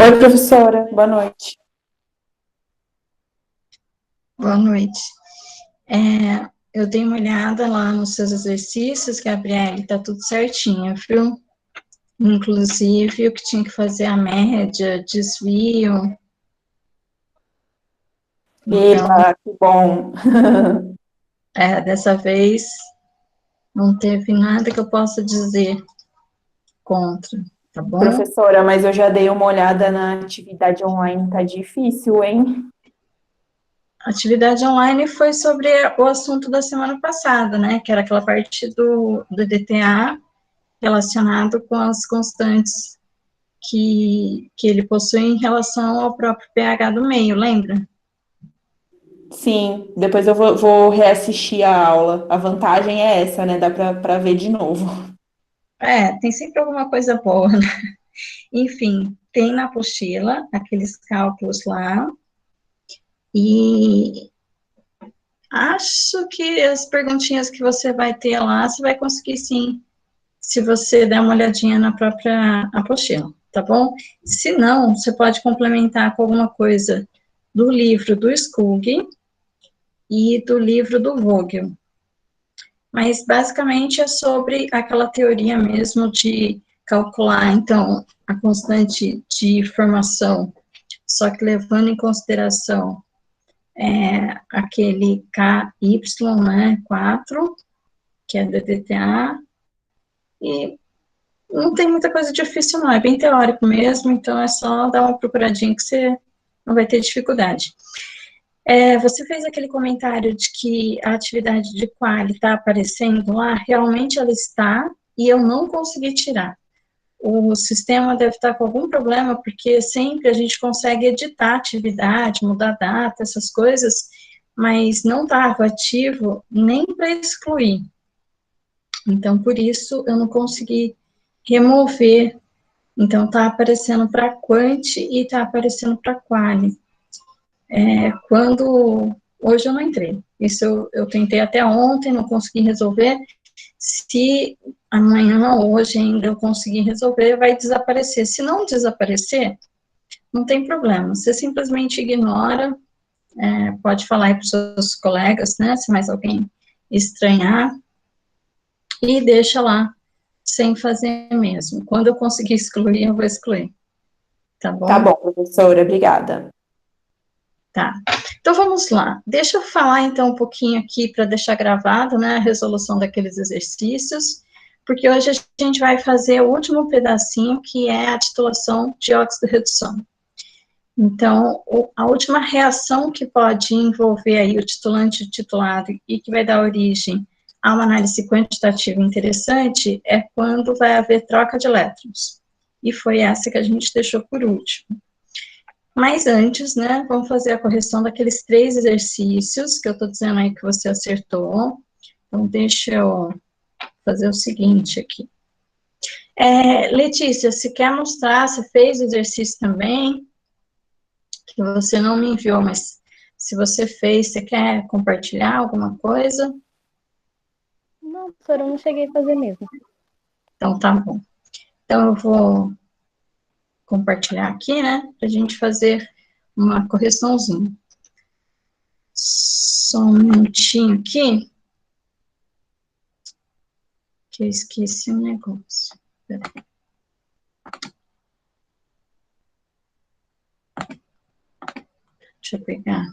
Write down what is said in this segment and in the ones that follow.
Oi, professora, boa noite. Boa noite. Eu dei uma olhada lá nos seus exercícios, Gabriele, tá tudo certinho, viu? Inclusive, o que tinha que fazer a média, desvio. Então, Eba, que bom. dessa vez, não teve nada que eu possa dizer contra, tá bom? Professora, mas eu já dei uma olhada na atividade online, tá difícil, hein? A atividade online foi sobre o assunto da semana passada, né? Que era aquela parte do DTA relacionado com as constantes que ele possui em relação ao próprio pH do meio, lembra? Sim, depois eu vou reassistir a aula. A vantagem é essa, né? Dá pra ver de novo. Tem sempre alguma coisa boa, né? Enfim, tem na apostila aqueles cálculos lá, e acho que as perguntinhas que você vai ter lá, você vai conseguir sim, se você der uma olhadinha na própria apostila, tá bom? Se não, você pode complementar com alguma coisa do livro do Skug e do livro do Vogel. Mas basicamente é sobre aquela teoria mesmo de calcular, então, a constante de formação, só que levando em consideração aquele KY, né, 4, que é DDTA, e não tem muita coisa difícil não, é bem teórico mesmo, então é só dar uma procuradinha que você não vai ter dificuldade. Você fez aquele comentário de que a atividade de quali está aparecendo lá, realmente ela está, e eu não consegui tirar. O sistema deve estar com algum problema, porque sempre a gente consegue editar a atividade, mudar a data, essas coisas, mas não estava ativo nem para excluir. Então, por isso, eu não consegui remover. Então, está aparecendo para quant e está aparecendo para quali. Quando hoje eu não entrei. Isso eu tentei até ontem, não consegui resolver. Se amanhã ou hoje ainda eu conseguir resolver, vai desaparecer. Se não desaparecer, não tem problema. Você simplesmente ignora, pode falar aí para os seus colegas, né? Se mais alguém estranhar, e deixa lá, sem fazer mesmo. Quando eu conseguir excluir, eu vou excluir. Tá Tá bom? bom, professora, obrigada. Tá. Então vamos lá. Deixa eu falar então um pouquinho aqui para deixar gravado, né, a resolução daqueles exercícios, porque hoje a gente vai fazer o último pedacinho, que é a titulação de óxido-redução. Então, a última reação que pode envolver aí o titulante e o titulado e que vai dar origem a uma análise quantitativa interessante é quando vai haver troca de elétrons. E foi essa que a gente deixou por último. Mas antes, né, vamos fazer a correção daqueles 3 exercícios que eu estou dizendo aí que você acertou. Então, deixa eu fazer o seguinte aqui. Letícia, se quer mostrar, você fez o exercício também, que você não me enviou, mas se você fez, você quer compartilhar alguma coisa? Não, professora, eu não cheguei a fazer mesmo. Então, tá bom. Então, eu vou compartilhar aqui, né, para a gente fazer uma correçãozinha. Só um minutinho aqui, que eu esqueci um negócio. Peraí. Deixa eu pegar.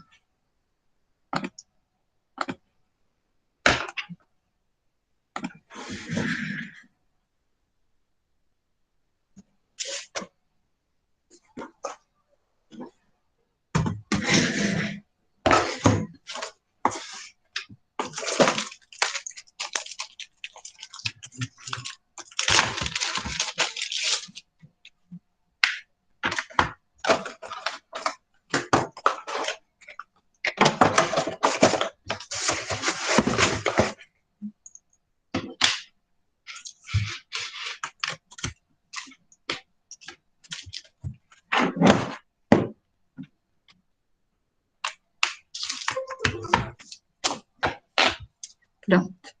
Pronto.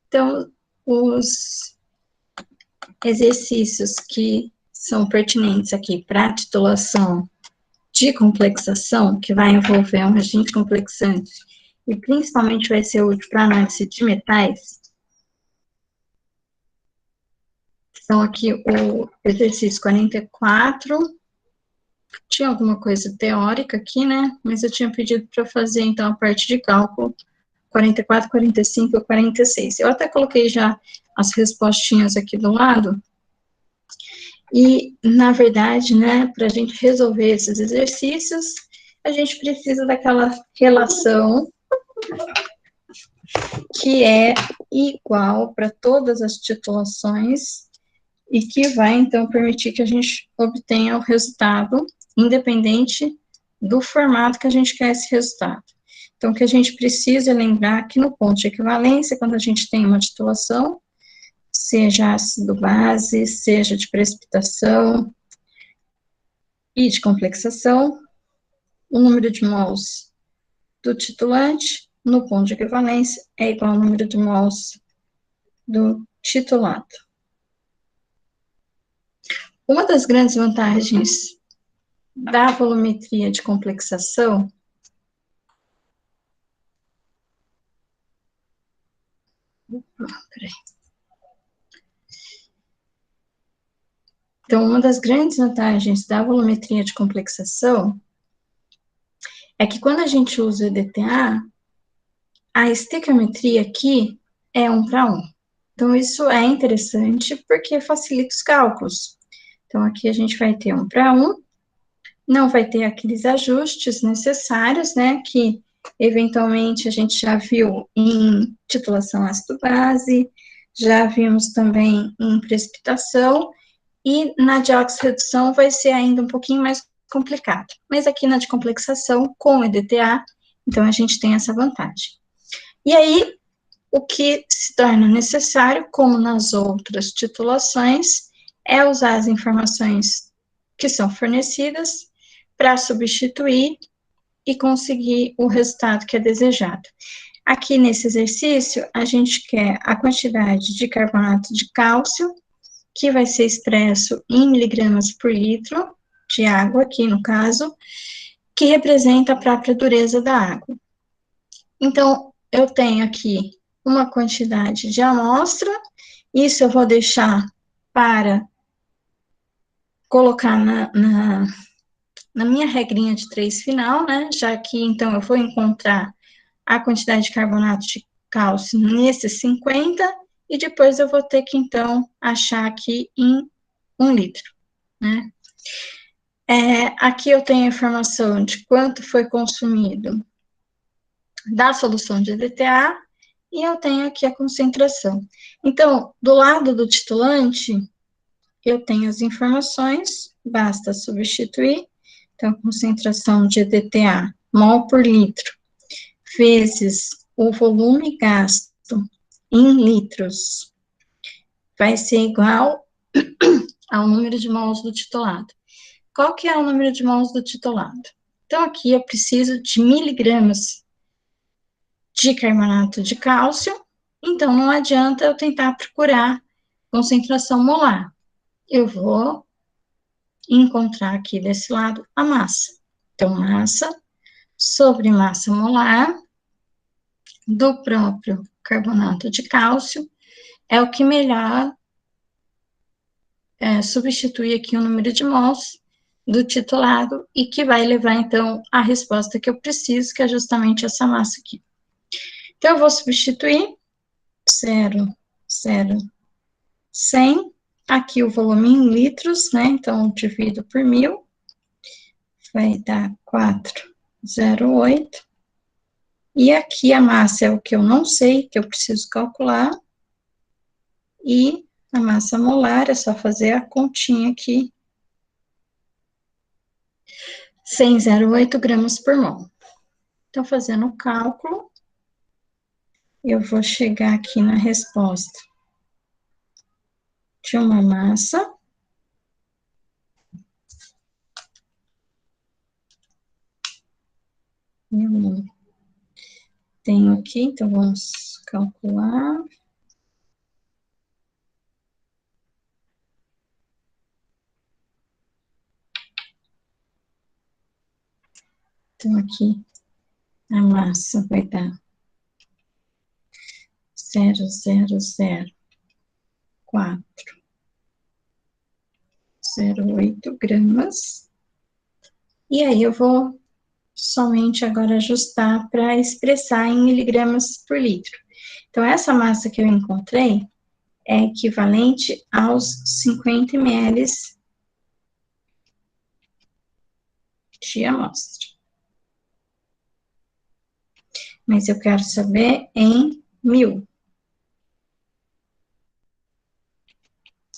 Então, os exercícios que são pertinentes aqui para a titulação de complexação, que vai envolver um agente complexante, e principalmente vai ser útil para análise de metais, são aqui o exercício 44, tinha alguma coisa teórica aqui, né, mas eu tinha pedido para fazer, então, a parte de cálculo, 44, 45 e 46. Eu até coloquei já as respostinhas aqui do lado, e, na verdade, né, para a gente resolver esses exercícios, a gente precisa daquela relação que é igual para todas as titulações e que vai, então, permitir que a gente obtenha o resultado, independente do formato que a gente quer esse resultado. Então, o que a gente precisa é lembrar que no ponto de equivalência, quando a gente tem uma titulação, seja ácido base, seja de precipitação e de complexação, o número de mols do titulante no ponto de equivalência é igual ao número de mols do titulado. Uma das grandes vantagens da volumetria de complexação Então, uma das grandes vantagens da volumetria de complexação é que quando a gente usa o EDTA, a estequiometria aqui é 1 para 1. Então, isso é interessante porque facilita os cálculos. Então, aqui a gente vai ter 1 para 1, não vai ter aqueles ajustes necessários, né, que eventualmente a gente já viu em titulação ácido-base, já vimos também em precipitação, e na de oxirredução vai ser ainda um pouquinho mais complicado. Mas aqui na de complexação, com o EDTA, então a gente tem essa vantagem. E aí, o que se torna necessário, como nas outras titulações, é usar as informações que são fornecidas para substituir e conseguir o resultado que é desejado. Aqui nesse exercício, a gente quer a quantidade de carbonato de cálcio, que vai ser expresso em miligramas por litro de água, aqui no caso, que representa a própria dureza da água. Então, eu tenho aqui uma quantidade de amostra, isso eu vou deixar para colocar na minha regrinha de 3 final, né, já que, então, eu vou encontrar a quantidade de carbonato de cálcio nesses 50, e depois eu vou ter que, então, achar aqui em 1 litro, né. Aqui eu tenho a informação de quanto foi consumido da solução de EDTA, e eu tenho aqui a concentração. Então, do lado do titulante, eu tenho as informações, basta substituir, então, concentração de EDTA, mol por litro, vezes o volume gasto em litros, vai ser igual ao número de mols do titulado. Qual que é o número de mols do titulado? Então, aqui eu preciso de miligramas de carbonato de cálcio, então não adianta eu tentar procurar concentração molar. Eu vou encontrar aqui desse lado a massa. Então, massa sobre massa molar do próprio carbonato de cálcio é o que melhor substitui aqui o número de mols do titulado e que vai levar, então, a resposta que eu preciso, que é justamente essa massa aqui. Então, eu vou substituir 0, 0, 100, aqui o volume em litros, né, então, divido por 1.000, vai dar 4,08, e aqui a massa é o que eu não sei, que eu preciso calcular, e a massa molar é só fazer a continha aqui, 100,08 gramas por mol. Então, fazendo o cálculo, eu vou chegar aqui na resposta de uma massa eu tenho aqui, então vamos calcular. Então, aqui, a massa vai dar 0,00408 gramas. E aí, eu vou somente agora ajustar para expressar em miligramas por litro. Então, essa massa que eu encontrei é equivalente aos 50 ml de amostra. Mas eu quero saber em 1000,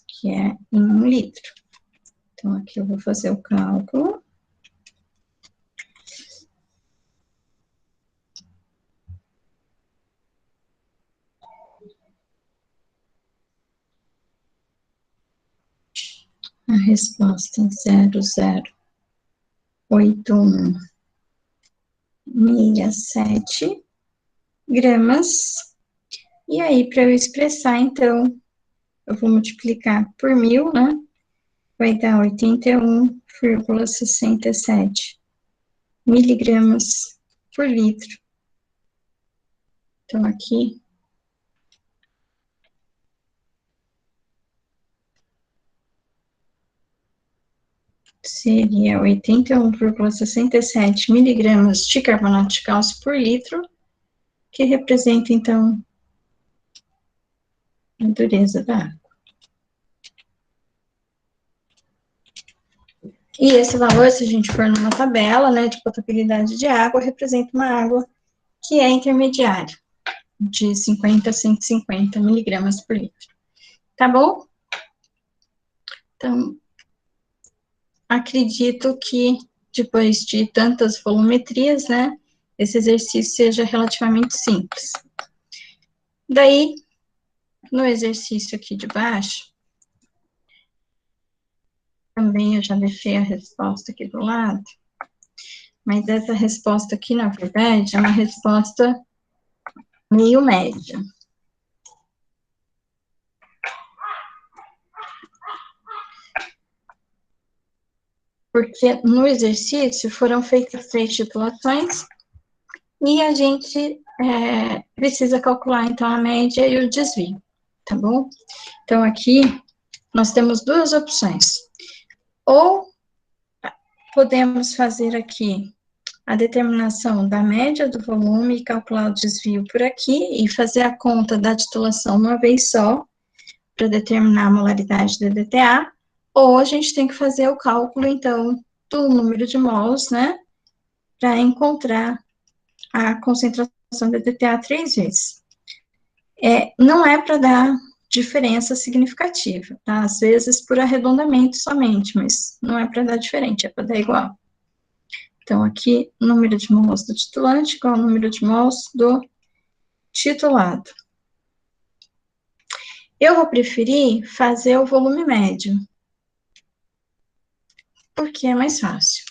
que é em 1 litro. Então, aqui eu vou fazer o cálculo. A resposta é 0,08167 gramas. E aí, para eu expressar, então, eu vou multiplicar por 1000, né? Vai dar 81,67 miligramas por litro. Então, aqui, seria 81,67 miligramas de carbonato de cálcio por litro, que representa, então, a dureza da água. E esse valor, se a gente for numa tabela, né, de potabilidade de água, representa uma água que é intermediária, de 50 a 150 miligramas por litro. Tá bom? Então, acredito que depois de tantas volumetrias, né, esse exercício seja relativamente simples. Daí, no exercício aqui de baixo, também eu já deixei a resposta aqui do lado, mas essa resposta aqui, na verdade, é uma resposta meio média. Porque no exercício foram feitas 3 titulações e a gente precisa calcular, então, a média e o desvio, tá bom? Então, aqui, nós temos 2 opções. Ou podemos fazer aqui a determinação da média do volume e calcular o desvio por aqui e fazer a conta da titulação uma vez só, para determinar a molaridade do DTA, ou a gente tem que fazer o cálculo, então, do número de mols, né, para encontrar a concentração do DTA 3 vezes. Não é para dar diferença significativa, tá? Às vezes por arredondamento somente, mas não é para dar diferente, é para dar igual. Então, aqui, número de mols do titulante igual ao número de mols do titulado. Eu vou preferir fazer o volume médio, porque é mais fácil,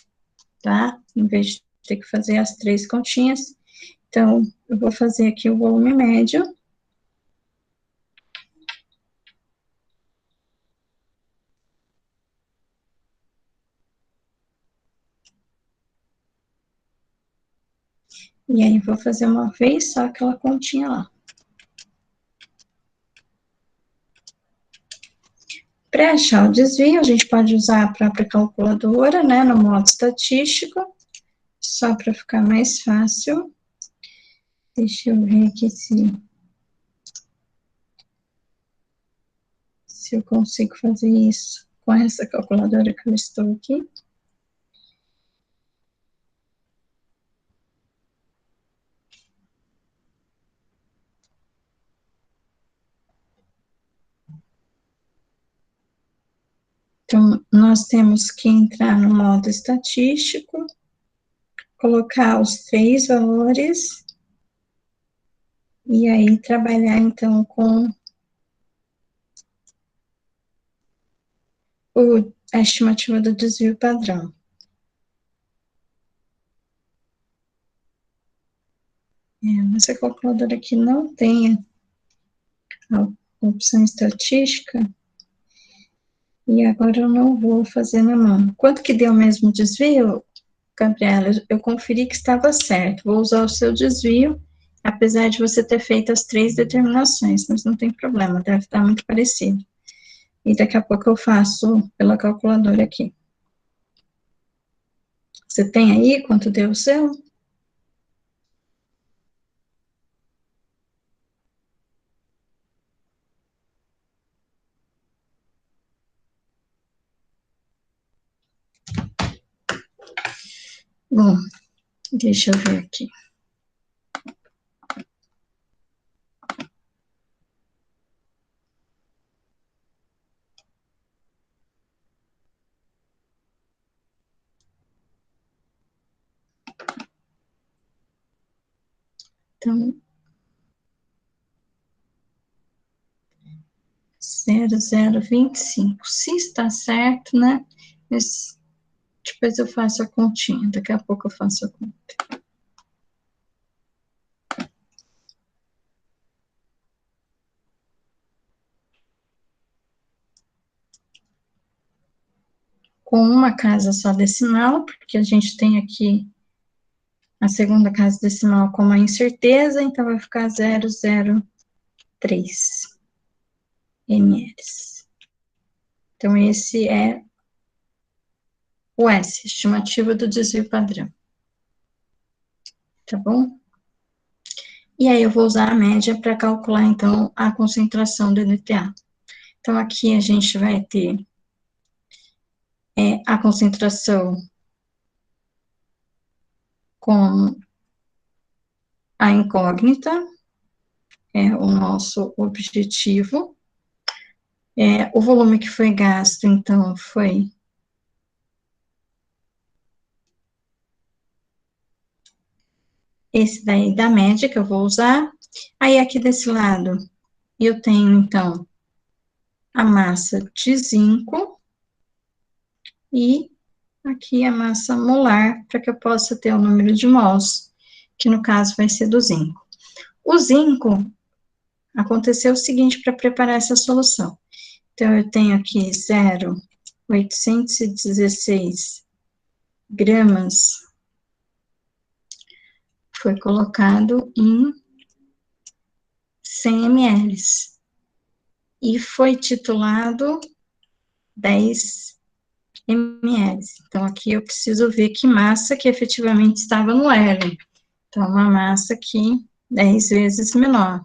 tá? Em vez de ter que fazer as 3 continhas, então, eu vou fazer aqui o volume médio. E aí, vou fazer uma vez só aquela continha lá. Para achar o desvio, a gente pode usar a própria calculadora, né, no modo estatístico, só para ficar mais fácil. Deixa eu ver aqui se eu consigo fazer isso com essa calculadora que eu estou aqui. Então, nós temos que entrar no modo estatístico, colocar os 3 valores, e aí trabalhar, então, com a estimativa do desvio padrão. Essa calculadora aqui não tem a opção estatística, e agora eu não vou fazer na mão. Quanto que deu mesmo o desvio? Gabriela, eu conferi que estava certo. Vou usar o seu desvio, apesar de você ter feito as 3 determinações, mas não tem problema, deve estar muito parecido. E daqui a pouco eu faço pela calculadora aqui. Você tem aí quanto deu o seu? Bom, deixa eu ver aqui. Então, 0025. Se está certo, né? Mas depois eu faço a continha. Daqui a pouco eu faço a conta. Com uma casa só decimal, porque a gente tem aqui a segunda casa decimal com uma incerteza, então vai ficar 003 ml. Então, esse é o S, estimativa do desvio padrão. Tá bom? E aí, eu vou usar a média para calcular, então, a concentração do EDTA. Então, aqui a gente vai ter a concentração com a incógnita, é o nosso objetivo. O volume que foi gasto, então, foi esse daí da média que eu vou usar. Aí, aqui desse lado, eu tenho, então, a massa de zinco e aqui a massa molar, para que eu possa ter o número de mols, que no caso vai ser do zinco. O zinco, aconteceu o seguinte para preparar essa solução. Então, eu tenho aqui 0,816 gramas, foi colocado em 100 ml, e foi titulado 10 ml. Então, aqui eu preciso ver que massa que efetivamente estava no L. Então, uma massa aqui 10 vezes menor.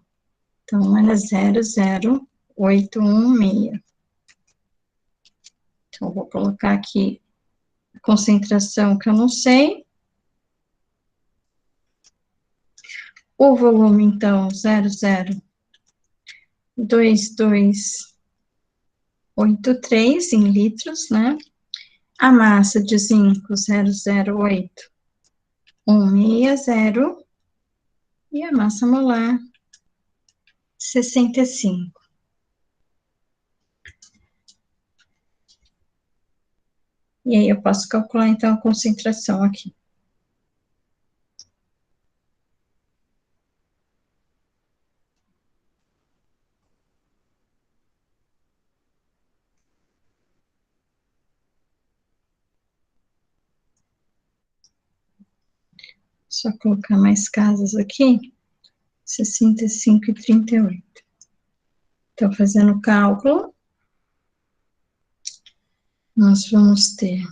Então, ela é 0,0816. Então, eu vou colocar aqui a concentração que eu não sei. O volume, então, 0,02283 em litros, né? A massa de zinco, 0,08160. E a massa molar, 65. E aí, eu posso calcular, então, a concentração aqui. Só colocar mais casas aqui, 65 e 38. Então, fazendo o cálculo, nós vamos ter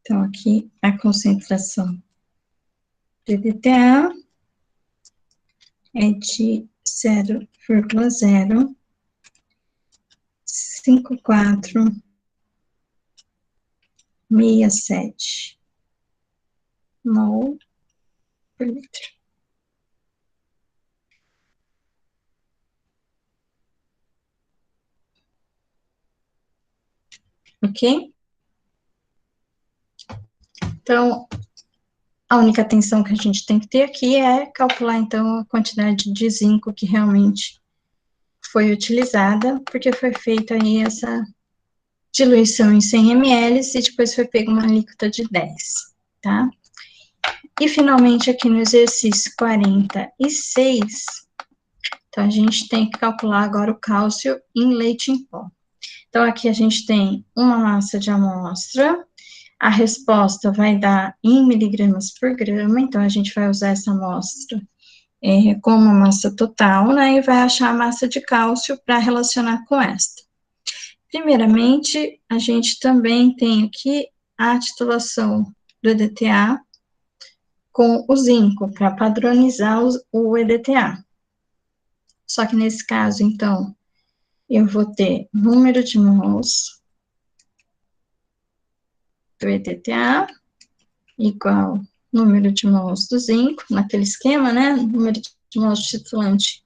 então, aqui a concentração de DTA é de 0,5467 mol por litro. Ok? Então, a única atenção que a gente tem que ter aqui é calcular, então, a quantidade de zinco que realmente foi utilizada, porque foi feita aí essa diluição em 100 ml e depois foi pego uma alíquota de 10, tá? E, finalmente, aqui no exercício 46, então, a gente tem que calcular agora o cálcio em leite em pó. Então, aqui a gente tem uma massa de amostra, a resposta vai dar em miligramas por grama, então, a gente vai usar essa amostra como a massa total, né, e vai achar a massa de cálcio para relacionar com esta. Primeiramente, a gente também tem aqui a titulação do EDTA com o zinco, para padronizar o EDTA. Só que nesse caso, então, eu vou ter número de mols do EDTA igual número de mols do zinco, naquele esquema, né? Número de mols do titulante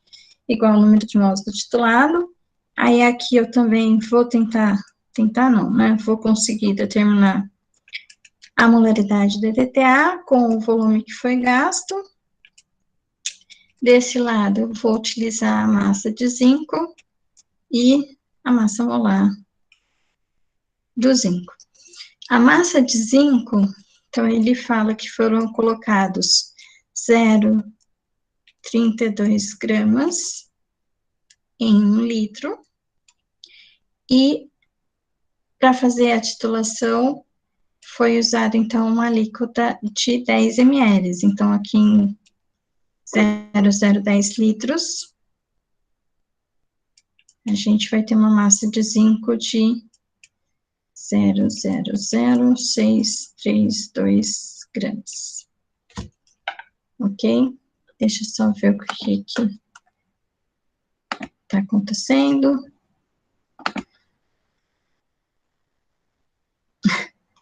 igual número de mols do titulado. Aí aqui eu também vou tentar não, né? Vou conseguir determinar a molaridade do EDTA com o volume que foi gasto. Desse lado, eu vou utilizar a massa de zinco e a massa molar do zinco. A massa de zinco, então, ele fala que foram colocados 0,32 gramas em 1 litro, e para fazer a titulação, foi usado, então, uma alíquota de 10 ml. Então, aqui em 0,010 litros, a gente vai ter uma massa de zinco de 0,00632 gramas. Ok? Deixa eu só ver o que está acontecendo.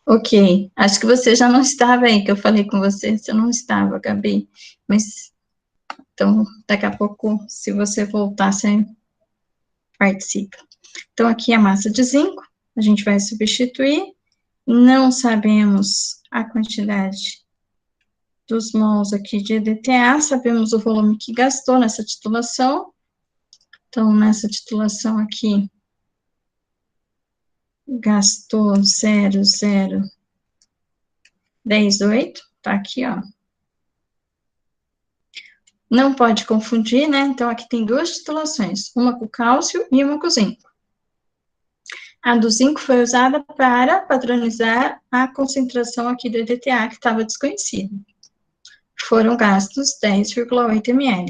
Ok, acho que você já não estava aí, que eu falei com você não estava, Gabi, mas, então, daqui a pouco, se você voltar, você participa. Então, aqui a massa de zinco, a gente vai substituir, não sabemos a quantidade dos mols aqui de EDTA, sabemos o volume que gastou nessa titulação, então, nessa titulação aqui, gastou 0,018, tá aqui, ó. Não pode confundir, né? Então, aqui tem duas titulações, uma com cálcio e uma com zinco. A do zinco foi usada para padronizar a concentração aqui do EDTA, que estava desconhecida. Foram gastos 10,8 ml.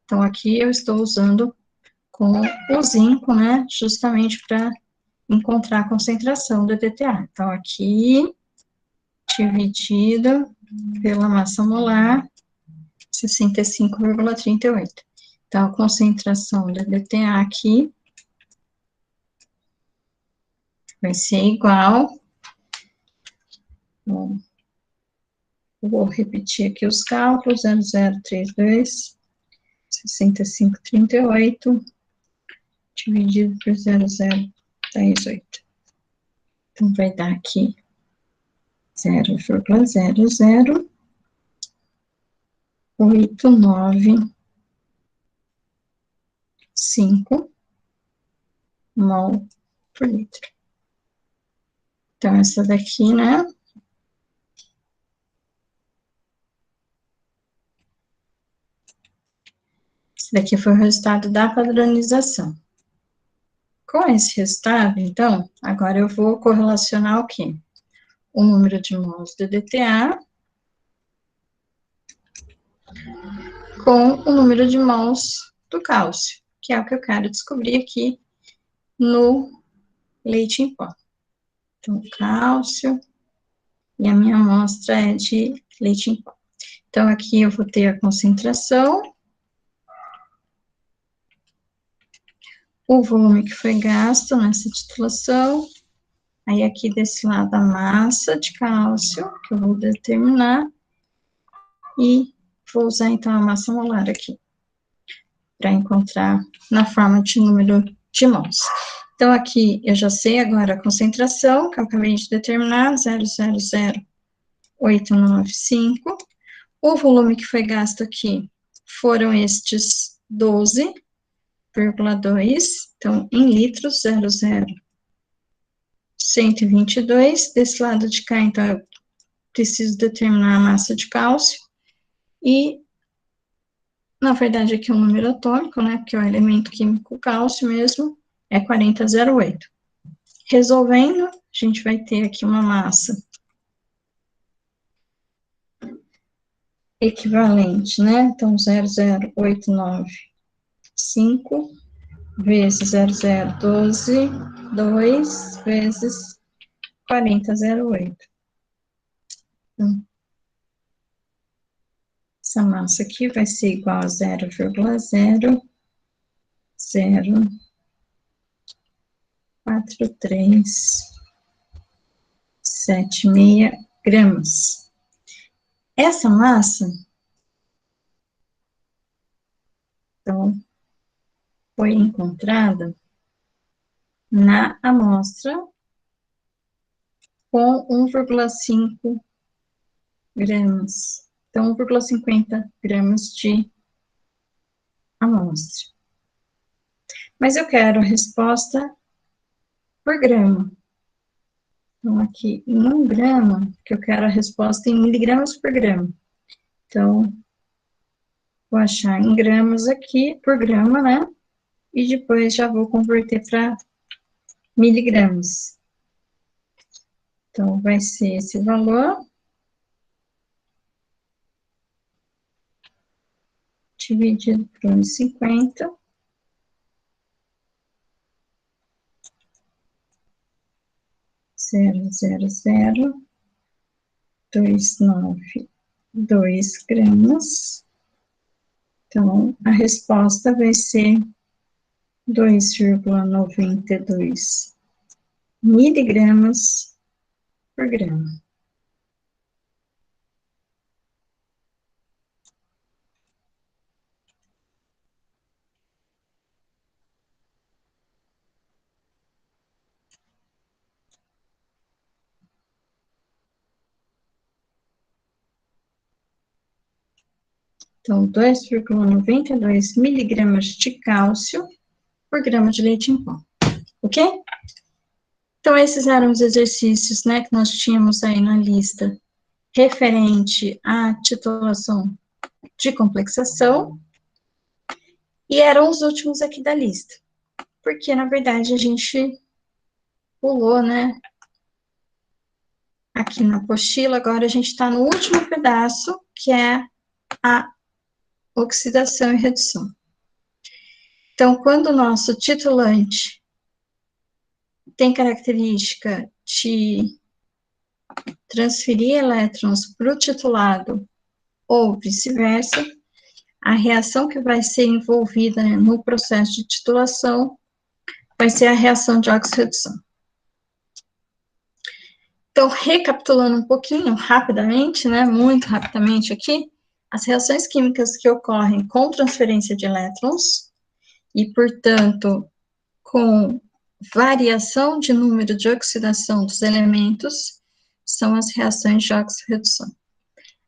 Então, aqui eu estou usando com o zinco, né? Justamente para encontrar a concentração do EDTA. Então, aqui, dividido pela massa molar, 65,38. Então, a concentração do EDTA aqui vai ser igual, bom, vou repetir aqui os cálculos, 0,032, 65,38, dividido por 0,018. Então, vai dar aqui 0,00895 mol por litro. Então, essa daqui, né? Esse daqui foi o resultado da padronização. Com esse resultado, então, agora eu vou correlacionar o quê? O número de mols do EDTA com o número de mols do cálcio, que é o que eu quero descobrir aqui no leite em pó. Então, cálcio, e a minha amostra é de leite em pó. Então, aqui eu vou ter a concentração, o volume que foi gasto nessa titulação, aí aqui desse lado a massa de cálcio, que eu vou determinar, e vou usar então a massa molar aqui, para encontrar na forma de número de mols. Então, aqui eu já sei agora a concentração, que eu acabei de determinar, 0,00895. O volume que foi gasto aqui foram estes 12,2, então, em litros, 122. Desse lado de cá, então, eu preciso determinar a massa de cálcio. E, na verdade, aqui é um número atômico, né? Porque é o elemento químico cálcio mesmo, é 40,08. Resolvendo, a gente vai ter aqui uma massa equivalente, né? Então, 0,0895 vezes 0,012, 2 vezes 40,08. Então, essa massa aqui vai ser igual a 0,04376 gramas. Essa massa, então, foi encontrada na amostra com 1,5 gramas. Então, 1,50 gramas de amostra. Mas eu quero a resposta por grama. Então, aqui em 1 grama, que eu quero a resposta em miligramas por grama. Então, vou achar em gramas aqui, por grama, né? E depois já vou converter para miligramas. Então, vai ser esse valor dividido por 1,50. Zero, zero, zero, 292 gramas. Então, a resposta vai ser 2,92 miligramas por grama. Então, 2,92 miligramas de cálcio por grama de leite em pó. Ok? Então, esses eram os exercícios, né, que nós tínhamos aí na lista referente à titulação de complexação, e eram os últimos aqui da lista, porque, na verdade, a gente pulou, né, aqui na apostila, agora a gente está no último pedaço, que é a oxidação e redução. Então, quando o nosso titulante tem característica de transferir elétrons para o titulado ou vice-versa, a reação que vai ser envolvida no processo de titulação vai ser a reação de oxirredução. Então, recapitulando um pouquinho, rapidamente, né, muito rapidamente aqui, as reações químicas que ocorrem com transferência de elétrons e, portanto, com variação de número de oxidação dos elementos, são as reações de oxirredução.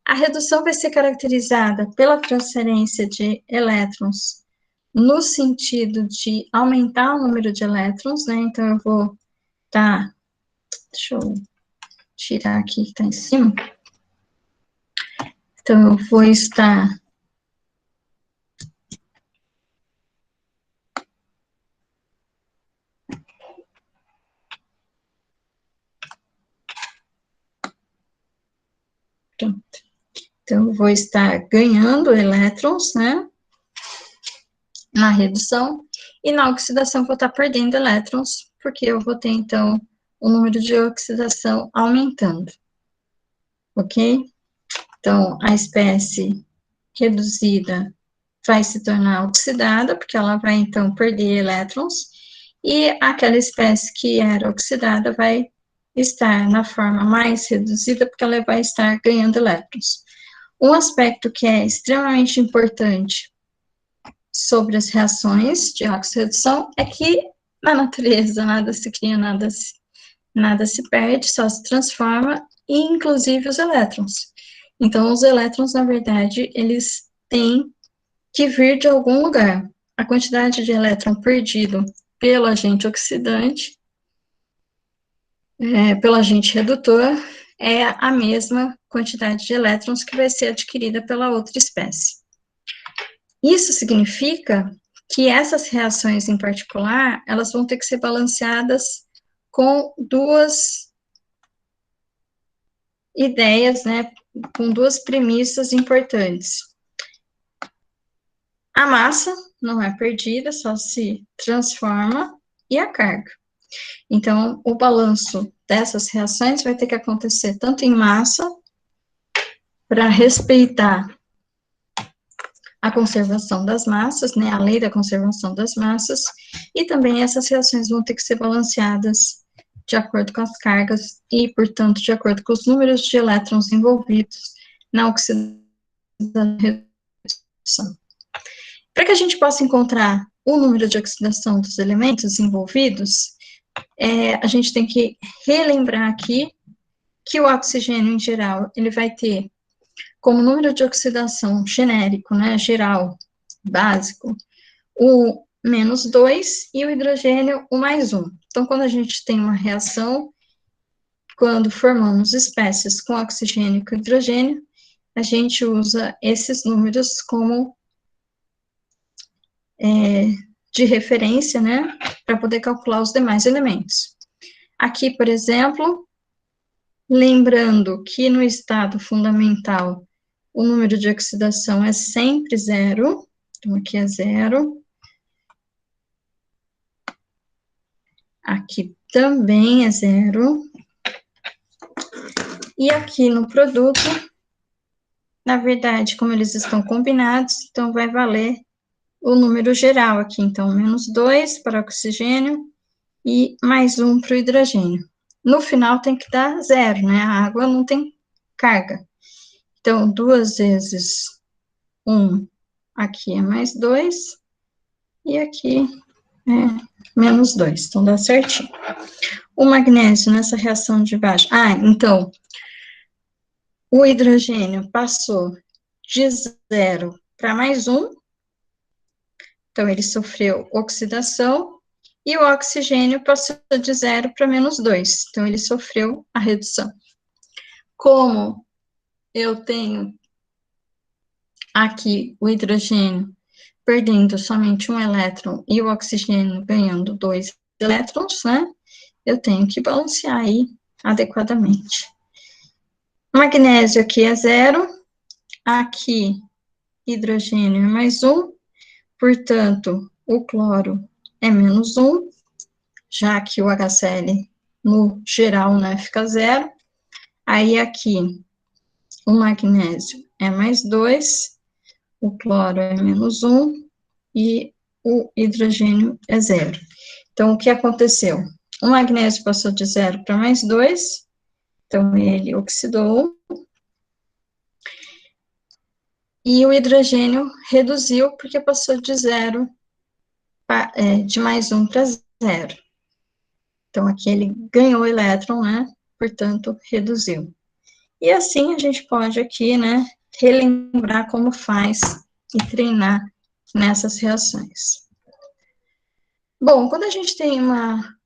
A redução vai ser caracterizada pela transferência de elétrons no sentido de aumentar o número de elétrons, né? Então, eu vou deixa eu tirar aqui que está em cima. Então, eu vou estar pronto. Então, eu vou estar ganhando elétrons, né, na redução, e na oxidação vou estar perdendo elétrons, porque eu vou ter, então, o número de oxidação aumentando, ok? Então, a espécie reduzida vai se tornar oxidada, porque ela vai, então, perder elétrons, e aquela espécie que era oxidada vai estar na forma mais reduzida, porque ela vai estar ganhando elétrons. Um aspecto que é extremamente importante sobre as reações de oxirredução é que na natureza nada se cria, nada se perde, só se transforma, inclusive os elétrons. Então, os elétrons, na verdade, eles têm que vir de algum lugar. A quantidade de elétron perdido pelo agente oxidante pelo agente redutor é a mesma quantidade de elétrons que vai ser adquirida pela outra espécie. Isso significa que essas reações em particular, elas vão ter que ser balanceadas com duas ideias, né, com duas premissas importantes. A massa não é perdida, só se transforma, e a carga. Então, o balanço dessas reações vai ter que acontecer tanto em massa, para respeitar a conservação das massas, né, a lei da conservação das massas, e também essas reações vão ter que ser balanceadas de acordo com as cargas e, portanto, de acordo com os números de elétrons envolvidos na oxidação e redução. Para que a gente possa encontrar o número de oxidação dos elementos envolvidos, a gente tem que relembrar aqui que o oxigênio, em geral, ele vai ter como número de oxidação genérico, né, geral, básico, o -2 e o hidrogênio o +1. Então, quando a gente tem uma reação, quando formamos espécies com oxigênio e com hidrogênio, a gente usa esses números como de referência, né, para poder calcular os demais elementos. Aqui, por exemplo, lembrando que no estado fundamental, o número de oxidação é sempre 0, então aqui é 0. Aqui também é 0. E aqui no produto, na verdade, como eles estão combinados, então vai valer o número geral aqui, então, -2 para o oxigênio e +1 para o hidrogênio. No final tem que dar 0, né? A água não tem carga. Então, 2 vezes 1, aqui é +2, e aqui é -2, então dá certinho. O magnésio nessa reação de baixo. Então, o hidrogênio passou de 0 para +1, então ele sofreu oxidação, e o oxigênio passou de 0 para -2, então ele sofreu a redução. Como eu tenho aqui o hidrogênio perdendo somente 1 elétron e o oxigênio ganhando 2 elétrons, né, eu tenho que balancear aí adequadamente. O magnésio aqui é 0, aqui hidrogênio é +1, portanto, o cloro é -1, já que o HCl no geral, né, fica 0. Aí aqui o magnésio é +2, o cloro é -1 e o hidrogênio é 0. Então, o que aconteceu? O magnésio passou de 0 para +2, então ele oxidou, e o hidrogênio reduziu, porque passou de 0, de +1 para 0. Então, aqui ele ganhou elétron, né, portanto, reduziu. E assim a gente pode aqui, né, relembrar como faz e treinar nessas reações. Bom, quando a gente tem uma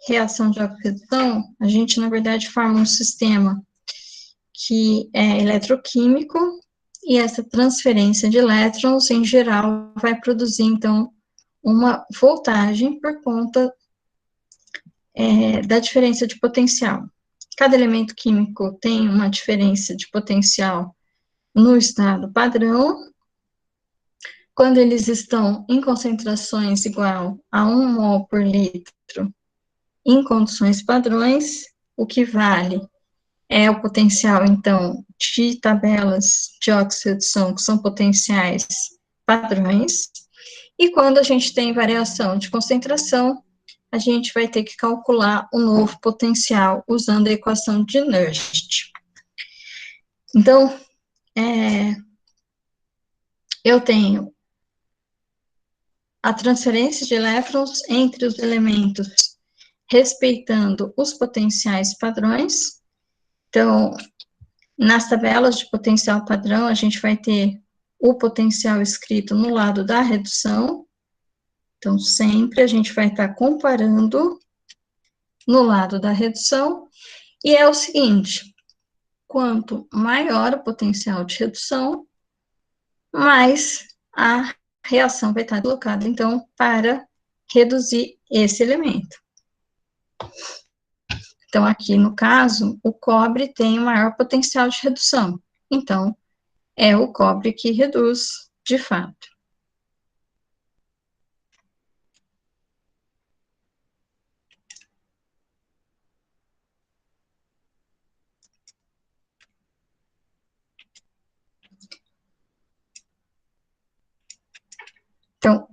reação de oxidação, a gente, na verdade, forma um sistema que é eletroquímico, e essa transferência de elétrons, em geral, vai produzir, então, uma voltagem por conta da diferença de potencial. Cada elemento químico tem uma diferença de potencial no estado padrão. Quando eles estão em concentrações igual a 1 mol por litro, em condições padrões, o que vale é o potencial, então, de tabelas de oxidação, que são potenciais padrões. E quando a gente tem variação de concentração, a gente vai ter que calcular o novo potencial usando a equação de Nernst. Então, eu tenho a transferência de elétrons entre os elementos respeitando os potenciais padrões. Então, nas tabelas de potencial padrão, a gente vai ter o potencial escrito no lado da redução. Então, sempre a gente vai estar comparando no lado da redução, e é o seguinte: quanto maior o potencial de redução, mais a reação vai estar deslocada, então, para reduzir esse elemento. Então, aqui no caso, o cobre tem o maior potencial de redução. Então, é o cobre que reduz, de fato. Então,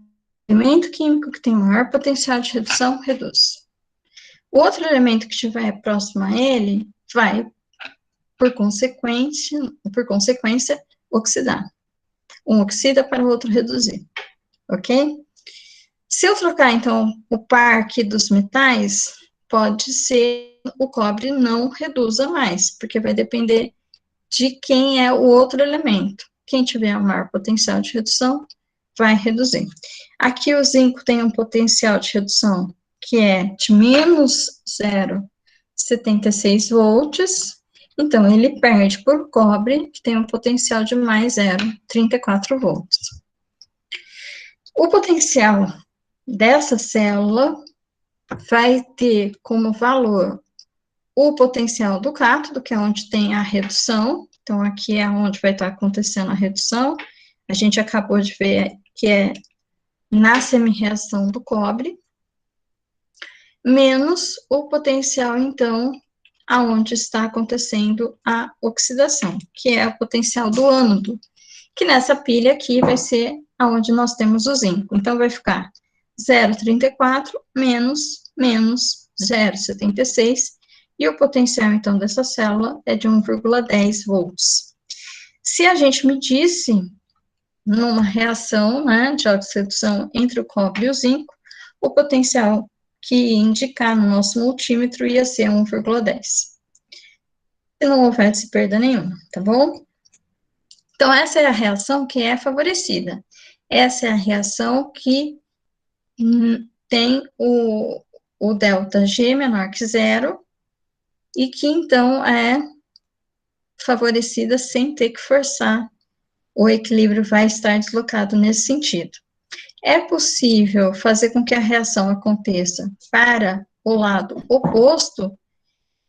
elemento químico que tem maior potencial de redução, reduz. O outro elemento que estiver próximo a ele, vai, por consequência, oxidar. Um oxida para o outro reduzir, ok? Se eu trocar, então, o par aqui dos metais, pode ser o cobre não reduza mais, porque vai depender de quem é o outro elemento. Quem tiver o maior potencial de redução, vai reduzir. Aqui o zinco tem um potencial de redução que é de menos 0,76 volts, então ele perde por cobre, que tem um potencial de mais 0,34 volts. O potencial dessa célula vai ter como valor o potencial do cátodo, que é onde tem a redução, então aqui é onde vai estar acontecendo a redução, a gente acabou de ver que é na semi-reação do cobre, menos o potencial, então, aonde está acontecendo a oxidação, que é o potencial do ânodo, que nessa pilha aqui vai ser aonde nós temos o zinco. Então, vai ficar 0,34 menos 0,76, e o potencial, então, dessa célula é de 1,10 volts. Se a gente medisse numa reação, né, de oxidação entre o cobre e o zinco, o potencial que ia indicar no nosso multímetro ia ser 1,10. Se não houvesse perda nenhuma, tá bom? Então, essa é a reação que é favorecida. Essa é a reação que tem o ΔG menor que 0, e que, então, é favorecida sem ter que forçar. O equilíbrio vai estar deslocado nesse sentido. É possível fazer com que a reação aconteça para o lado oposto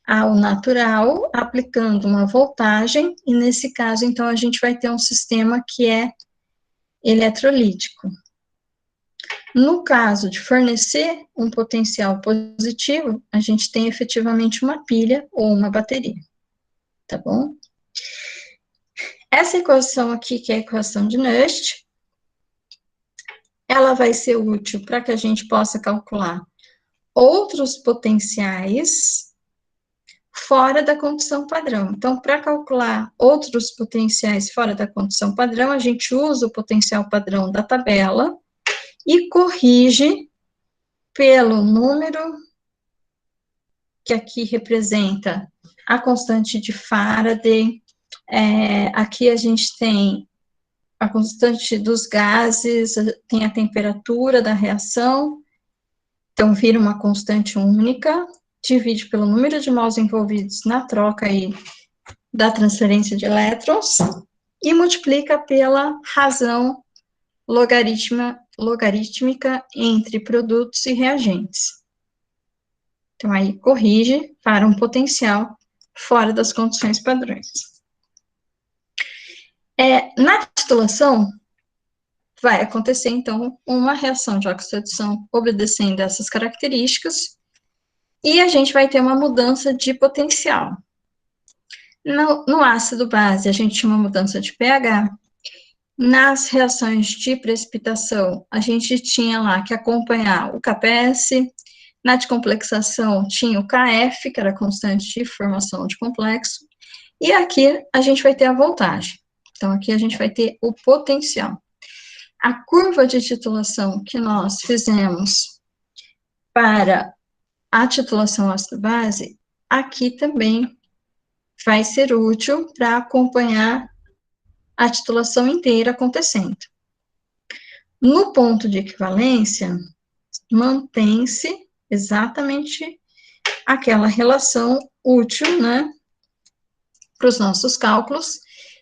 ao natural, aplicando uma voltagem, e nesse caso, então, a gente vai ter um sistema que é eletrolítico. No caso de fornecer um potencial positivo, a gente tem efetivamente uma pilha ou uma bateria, tá bom? Essa equação aqui, que é a equação de Nernst, ela vai ser útil para que a gente possa calcular outros potenciais fora da condição padrão. Então, para calcular outros potenciais fora da condição padrão, a gente usa o potencial padrão da tabela e corrige pelo número que aqui representa a constante de Faraday. Aqui a gente tem a constante dos gases, tem a temperatura da reação, então vira uma constante única, divide pelo número de mols envolvidos na troca aí da transferência de elétrons, e multiplica pela razão logarítmica entre produtos e reagentes. Então, aí corrige para um potencial fora das condições padrões. Na titulação, vai acontecer, então, uma reação de oxidação obedecendo essas características, e a gente vai ter uma mudança de potencial. No ácido base, a gente tinha uma mudança de pH. Nas reações de precipitação, a gente tinha lá que acompanhar o Kps. Na descomplexação, tinha o Kf, que era a constante de formação de complexo. E aqui, a gente vai ter a voltagem. Então, aqui a gente vai ter o potencial. A curva de titulação que nós fizemos para a titulação ácido-base, aqui também vai ser útil para acompanhar a titulação inteira acontecendo. No ponto de equivalência, mantém-se exatamente aquela relação útil, né, para os nossos cálculos,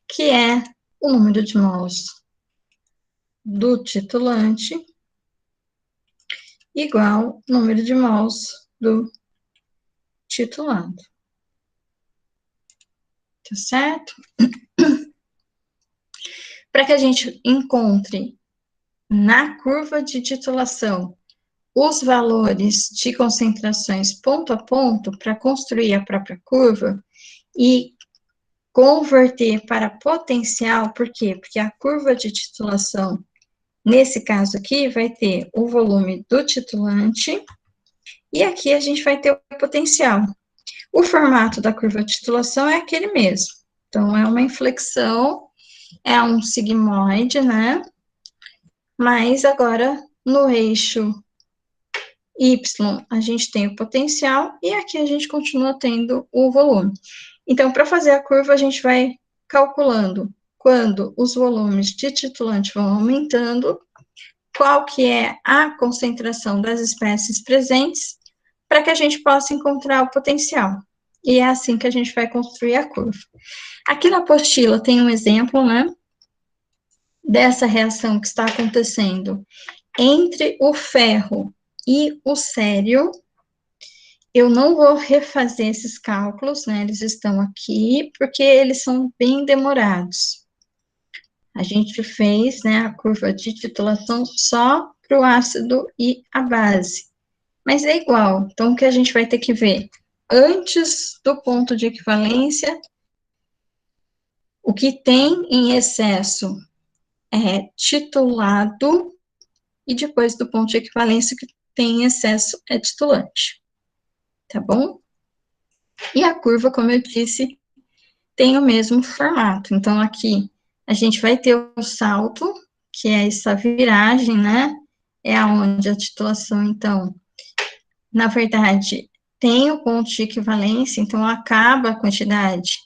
que é o número de mols do titulante igual número de mols do titulado. Tá certo? Para que a gente encontre na curva de titulação os valores de concentrações ponto a ponto para construir a própria curva e converter para potencial, por quê? Porque a curva de titulação, nesse caso aqui, vai ter o volume do titulante e aqui a gente vai ter o potencial. O formato da curva de titulação é aquele mesmo. Então, é uma inflexão, é um sigmoide, né? Mas agora, no eixo Y, a gente tem o potencial e aqui a gente continua tendo o volume. Então, para fazer a curva, a gente vai calculando quando os volumes de titulante vão aumentando, qual que é a concentração das espécies presentes, para que a gente possa encontrar o potencial. E é assim que a gente vai construir a curva. Aqui na apostila tem um exemplo, né, dessa reação que está acontecendo entre o ferro e o cério. Eu não vou refazer esses cálculos, né, eles estão aqui, porque eles são bem demorados. A gente fez, né, a curva de titulação só para o ácido e a base. Mas é igual, então o que a gente vai ter que ver? Antes do ponto de equivalência, o que tem em excesso é titulado, e depois do ponto de equivalência, o que tem em excesso é titulante. Tá bom? E a curva, como eu disse, tem o mesmo formato. Então, aqui, a gente vai ter o salto, que é essa viragem, né? É onde a titulação, então, na verdade, tem o ponto de equivalência, então, acaba a quantidade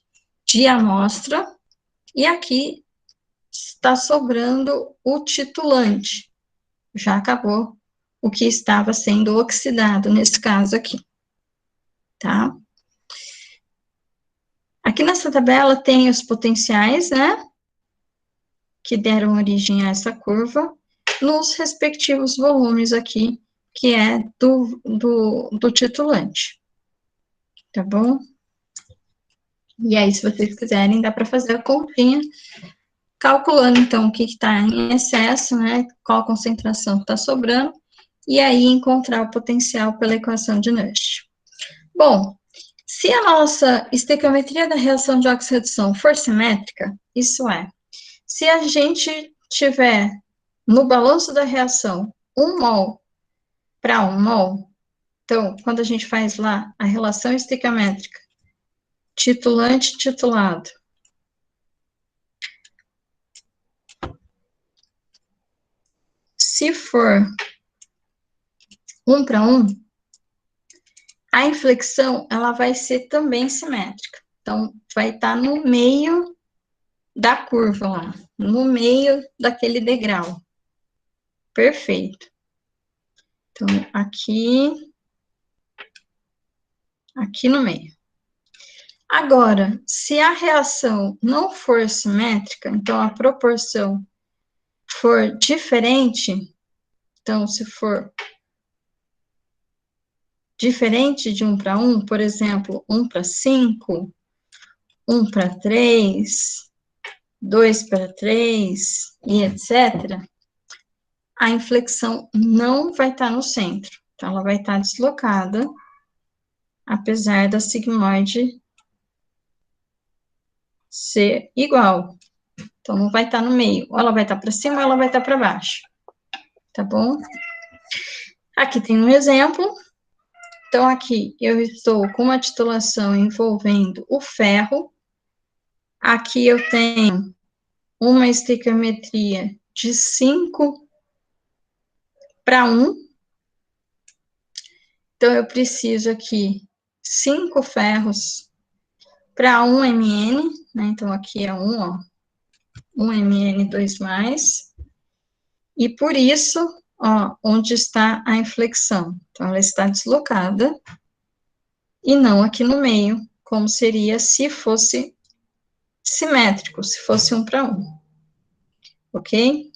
de amostra, e aqui está sobrando o titulante. Já acabou o que estava sendo oxidado, nesse caso aqui. Tá? Aqui nessa tabela tem os potenciais, né, que deram origem a essa curva, nos respectivos volumes aqui, que é do titulante. Tá bom? E aí, se vocês quiserem, dá para fazer a continha, calculando, então, o que está em excesso, né, qual concentração está sobrando, e aí encontrar o potencial pela equação de Nash. Bom, se a nossa estequiometria da reação de oxirredução for simétrica, isso é, se a gente tiver no balanço da reação 1 mol para 1 mol, então, quando a gente faz lá a relação estequiométrica, titulante-titulado, se for 1 para 1, a inflexão, ela vai ser também simétrica. Então, vai estar no meio da curva lá, no meio daquele degrau. Perfeito. Então, aqui no meio. Agora, se a reação não for simétrica, então a proporção for diferente, então se for diferente de 1 para 1, por exemplo, 1 para 5, 1 para 3, 2 para 3, e etc., a inflexão não vai estar no centro. Então, ela vai estar deslocada, apesar da sigmoide ser igual. Então, não vai estar no meio. Ou ela vai estar para cima, ou ela vai estar para baixo. Tá bom? Aqui tem um exemplo. Então, aqui eu estou com uma titulação envolvendo o ferro. Aqui eu tenho uma estequiometria de 5 para 1. Então, eu preciso aqui 5 ferros para 1 mn, né? Então, aqui é 1, ó. 1 mn 2+. E por isso, ó, onde está a inflexão? Então, ela está deslocada e não aqui no meio, como seria se fosse simétrico, se fosse 1 para 1, ok?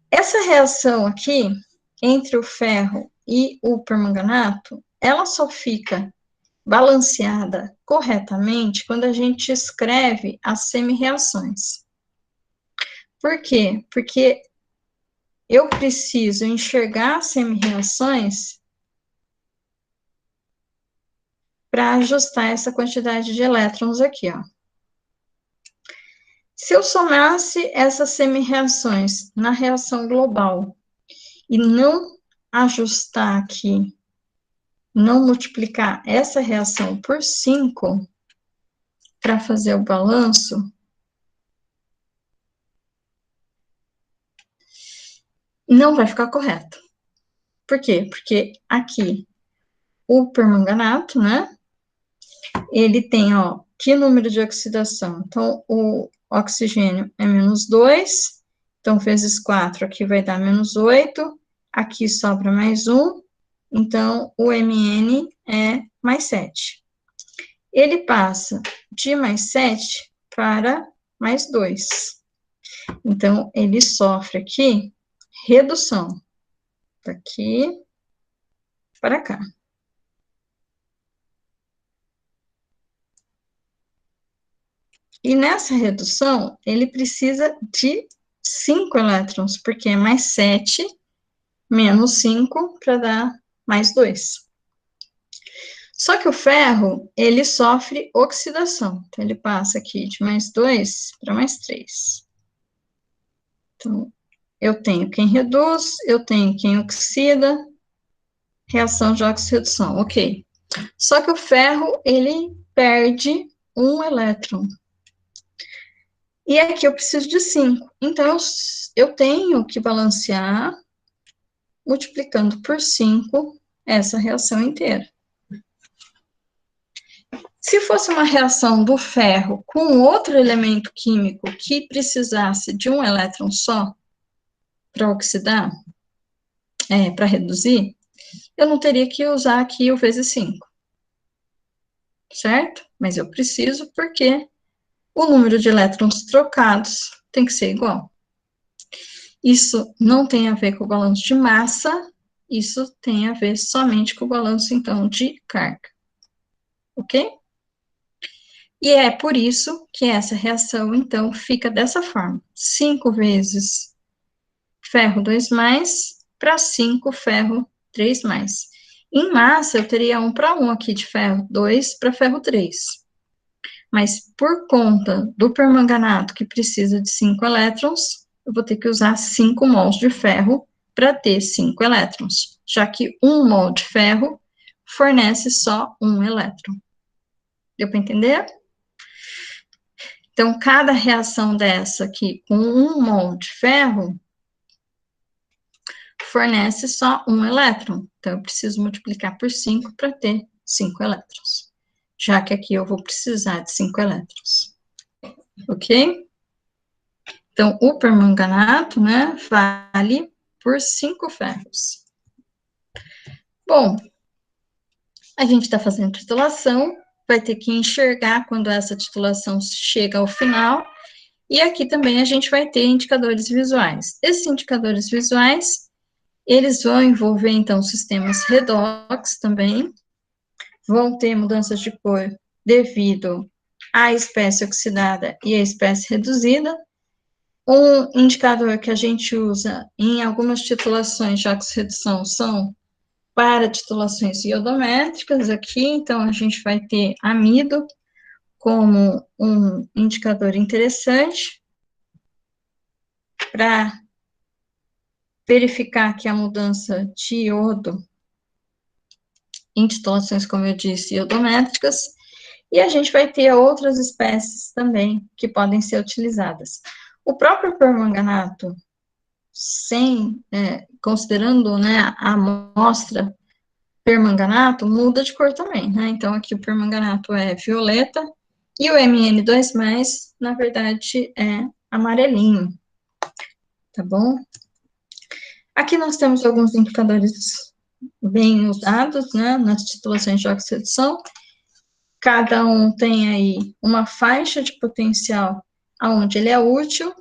Essa reação aqui, entre o ferro e o permanganato, ela só fica balanceada corretamente quando a gente escreve as semi-reações. Por quê? Porque eu preciso enxergar as semi-reações para ajustar essa quantidade de elétrons aqui, ó. Se eu somasse essas semi-reações na reação global e não ajustar aqui, não multiplicar essa reação por 5 para fazer o balanço, não vai ficar correto. Por quê? Porque aqui o permanganato, né, ele tem, ó, que número de oxidação? Então, o oxigênio é -2, então, vezes 4 aqui vai dar -8, aqui sobra mais 1, então, o Mn é mais 7. Ele passa de mais 7 para mais 2. Então, ele sofre aqui redução, daqui para cá. E nessa redução, ele precisa de 5 elétrons, porque é mais 7 menos 5 para dar mais 2. Só que o ferro, ele sofre oxidação. Então, ele passa aqui de mais 2 para mais 3. Então, eu tenho quem reduz, eu tenho quem oxida, reação de óxido-redução, ok. Só que o ferro, ele perde um elétron. E aqui eu preciso de 5. Então, eu tenho que balancear multiplicando por 5 essa reação inteira. Se fosse uma reação do ferro com outro elemento químico que precisasse de um elétron só para oxidar, para reduzir, eu não teria que usar aqui o vezes 5. Certo? Mas eu preciso porque o número de elétrons trocados tem que ser igual. Isso não tem a ver com o balanço de massa, isso tem a ver somente com o balanço, então, de carga. Ok? E é por isso que essa reação, então, fica dessa forma. 5 vezes ferro 2+, para 5 ferro 3+. Em massa, eu teria 1 para 1 aqui de ferro 2 para ferro 3. Mas por conta do permanganato, que precisa de 5 elétrons, eu vou ter que usar 5 mols de ferro para ter 5 elétrons, já que 1 mol de ferro fornece só 1 elétron. Deu para entender? Então, cada reação dessa aqui com 1 mol de ferro fornece só 1 elétron. Então, eu preciso multiplicar por 5 para ter 5 elétrons. Já que aqui eu vou precisar de 5 elétrons. Ok? Então, o permanganato, né, vale por 5 ferros. Bom, a gente está fazendo titulação, vai ter que enxergar quando essa titulação chega ao final, e aqui também a gente vai ter indicadores visuais. Esses indicadores visuais, eles vão envolver, então, sistemas redox também, vão ter mudanças de cor devido à espécie oxidada e à espécie reduzida. Um indicador que a gente usa em algumas titulações de oxirredução são para titulações iodométricas aqui, então a gente vai ter amido como um indicador interessante para verificar que a mudança de iodo em titulações, como eu disse, iodométricas, e a gente vai ter outras espécies também que podem ser utilizadas. O próprio permanganato, considerando, né, a amostra permanganato, muda de cor também, né? Então, aqui o permanganato é violeta, e o Mn2+, na verdade, é amarelinho, tá bom? Aqui nós temos alguns indicadores bem usados, né, nas titulações de oxi-redução. Cada um tem aí uma faixa de potencial aonde ele é útil.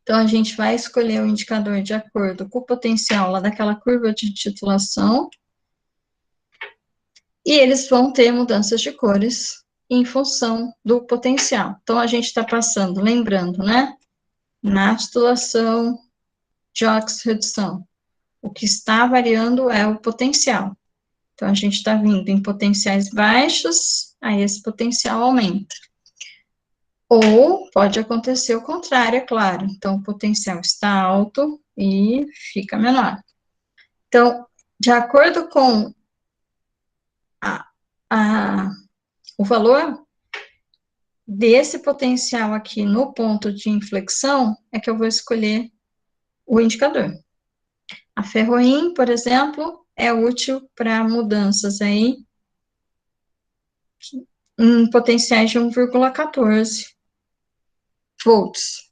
Então, a gente vai escolher o indicador de acordo com o potencial lá daquela curva de titulação. E eles vão ter mudanças de cores em função do potencial. Então, a gente está passando, lembrando, né? Na titulação de oxi-redução, o que está variando é o potencial. Então, a gente está vindo em potenciais baixos, aí esse potencial aumenta. Ou pode acontecer o contrário, é claro. Então, o potencial está alto e fica menor. Então, de acordo com o valor desse potencial aqui no ponto de inflexão, é que eu vou escolher o indicador. A ferroim, por exemplo, é útil para mudanças aí em potenciais de 1,14 volts,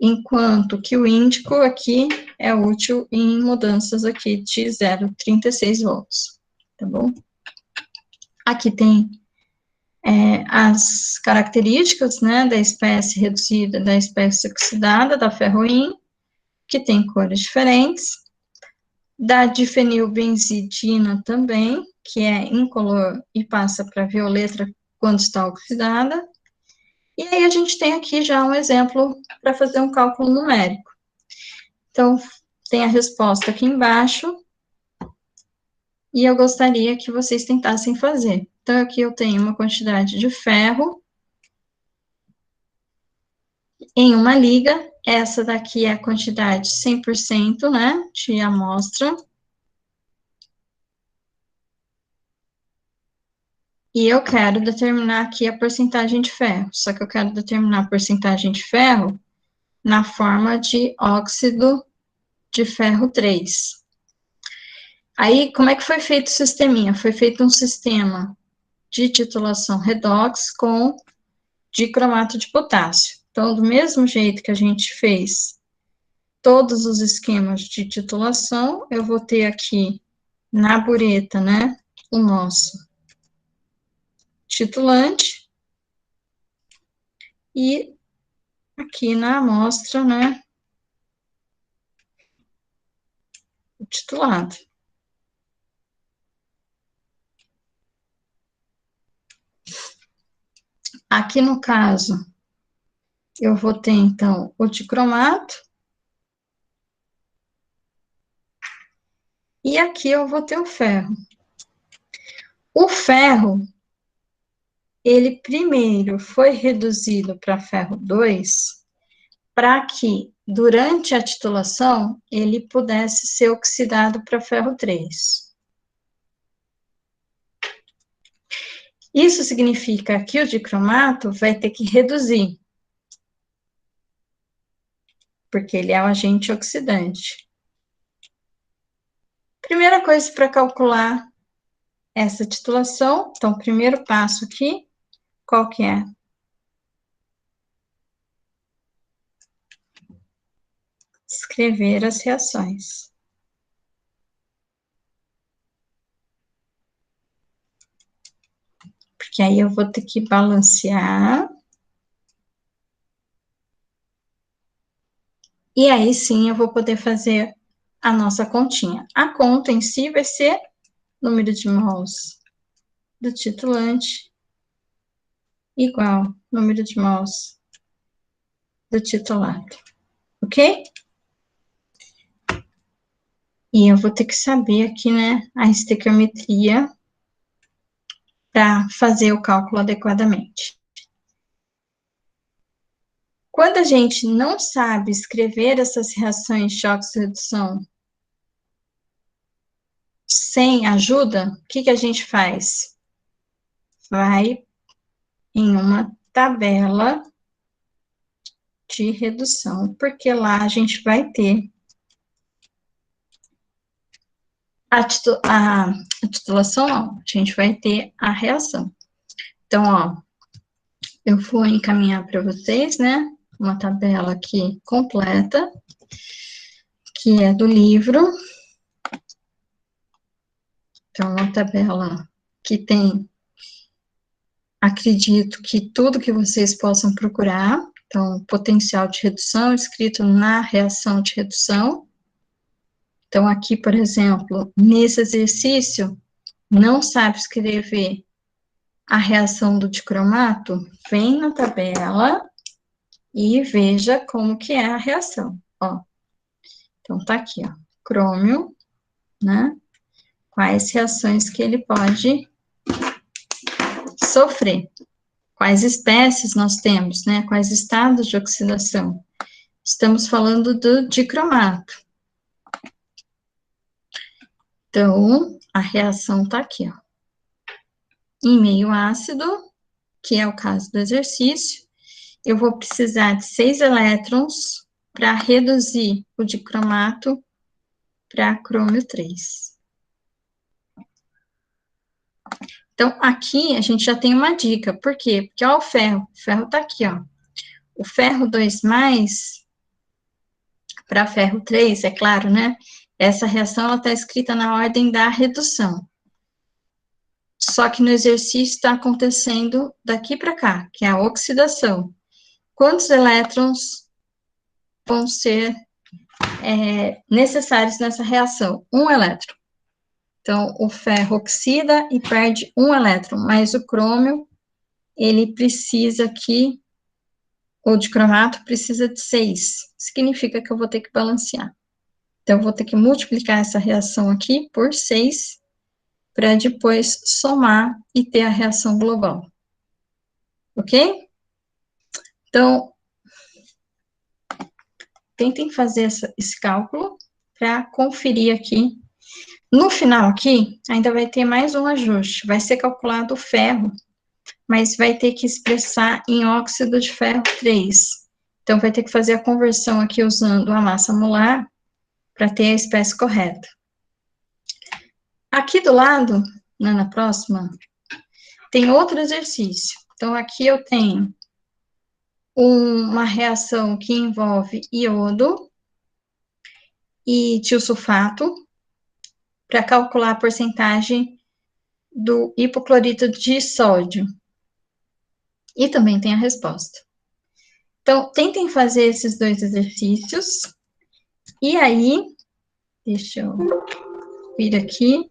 enquanto que o índico aqui é útil em mudanças aqui de 0,36 volts, tá bom? Aqui tem as características, né, da espécie reduzida, da espécie oxidada, da ferroim, que tem cores diferentes, da difenilbenzidina também, que é incolor e passa para violeta quando está oxidada. E aí a gente tem aqui já um exemplo para fazer um cálculo numérico. Então, tem a resposta aqui embaixo, e eu gostaria que vocês tentassem fazer. Então, aqui eu tenho uma quantidade de ferro em uma liga, essa daqui é a quantidade 100%, né, de amostra. E eu quero determinar aqui a porcentagem de ferro, só que eu quero determinar a porcentagem de ferro na forma de óxido de ferro 3. Aí, como é que foi feito o sisteminha? Foi feito um sistema de titulação redox com dicromato de potássio. Então, do mesmo jeito que a gente fez todos os esquemas de titulação, eu vou ter aqui na bureta, né, o nosso titulante, e aqui na amostra, né, o titulado. Aqui no caso, eu vou ter, então, o dicromato, e aqui eu vou ter o ferro. O ferro, ele primeiro foi reduzido para ferro 2, para que, durante a titulação, ele pudesse ser oxidado para ferro 3. Isso significa que o dicromato vai ter que reduzir, porque ele é um agente oxidante. Primeira coisa para calcular essa titulação, então, o primeiro passo aqui, qual que é? Escrever as reações. Porque aí eu vou ter que balancear. E aí sim eu vou poder fazer a nossa continha. A conta em si vai ser número de mols do titulante igual número de mols do titulado. Ok? E eu vou ter que saber aqui, né, a estequiometria para fazer o cálculo adequadamente. Quando a gente não sabe escrever essas reações de oxirredução sem ajuda, o que a gente faz? Vai em uma tabela de redução, porque lá a gente vai ter a titulação, não, a gente vai ter a reação. Então, ó, eu vou encaminhar para vocês, né, uma tabela aqui completa, que é do livro, Então, uma tabela que tem, acredito que tudo que vocês possam procurar. Então, potencial de redução escrito na reação de redução. Então, aqui, por exemplo, nesse exercício, não sabe escrever a reação do dicromato? Vem na tabela e veja como que é a reação, ó. Então, tá aqui, ó, crômio, né? Quais reações que ele pode sofrer. Quais espécies nós temos, né? Quais estados de oxidação. Estamos falando do dicromato. Então, a reação tá aqui, ó. Em meio ácido, que é o caso do exercício, eu vou precisar de 6 elétrons para reduzir o dicromato para crômio 3. Então, aqui a gente já tem uma dica. Por quê? Porque, ó, o ferro tá aqui, ó. O ferro 2+, para ferro 3, é claro, né? Essa reação, ela está escrita na ordem da redução. Só que no exercício está acontecendo daqui para cá, que é a oxidação. Quantos elétrons vão ser necessários nessa reação? 1 elétron. Então, o ferro oxida e perde 1 elétron, mas o crômio, ele precisa aqui, o dicromato precisa de 6. Significa que eu vou ter que balancear. Então, eu vou ter que multiplicar essa reação aqui por 6, para depois somar e ter a reação global. Ok? Então, tentem fazer esse cálculo para conferir aqui. No final aqui, ainda vai ter mais um ajuste. Vai ser calculado o ferro, mas vai ter que expressar em óxido de ferro 3. Então, vai ter que fazer a conversão aqui usando a massa molar para ter a espécie correta. Aqui do lado, né, na próxima, tem outro exercício. Então, aqui eu tenho uma reação que envolve iodo e tiosulfato, para calcular a porcentagem do hipoclorito de sódio. E também tem a resposta. Então, tentem fazer esses 2 exercícios. E aí, deixa eu vir aqui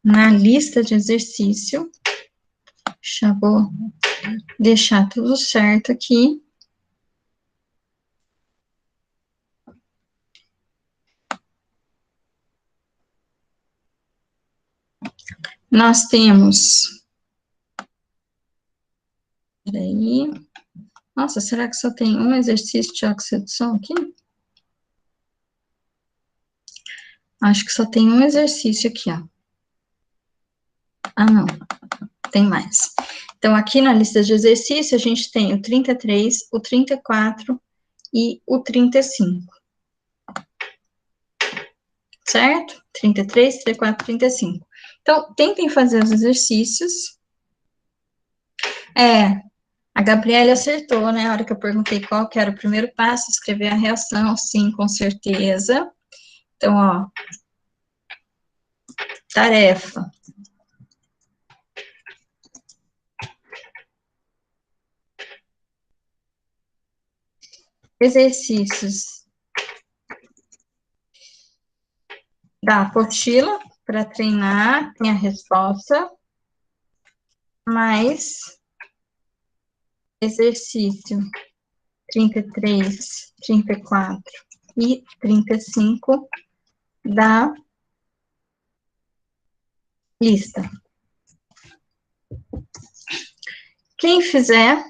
na lista de exercício. Já vou deixar tudo certo aqui. Nós temos... Peraí. Nossa, será que só tem um exercício de oxidação aqui? Acho que só tem um exercício aqui, ó. Ah, não. Tem mais. Então, aqui na lista de exercício, a gente tem o 33, o 34 e o 35. Certo? 33, 34, 35. Então, tentem fazer os exercícios. A Gabriela acertou, né? A hora que eu perguntei qual que era o primeiro passo, escrever a reação, sim, com certeza. Então, ó, tarefa. Exercícios da apostila para treinar, tem a resposta, mais exercício 33, 34 e 35 da lista. Quem fizer,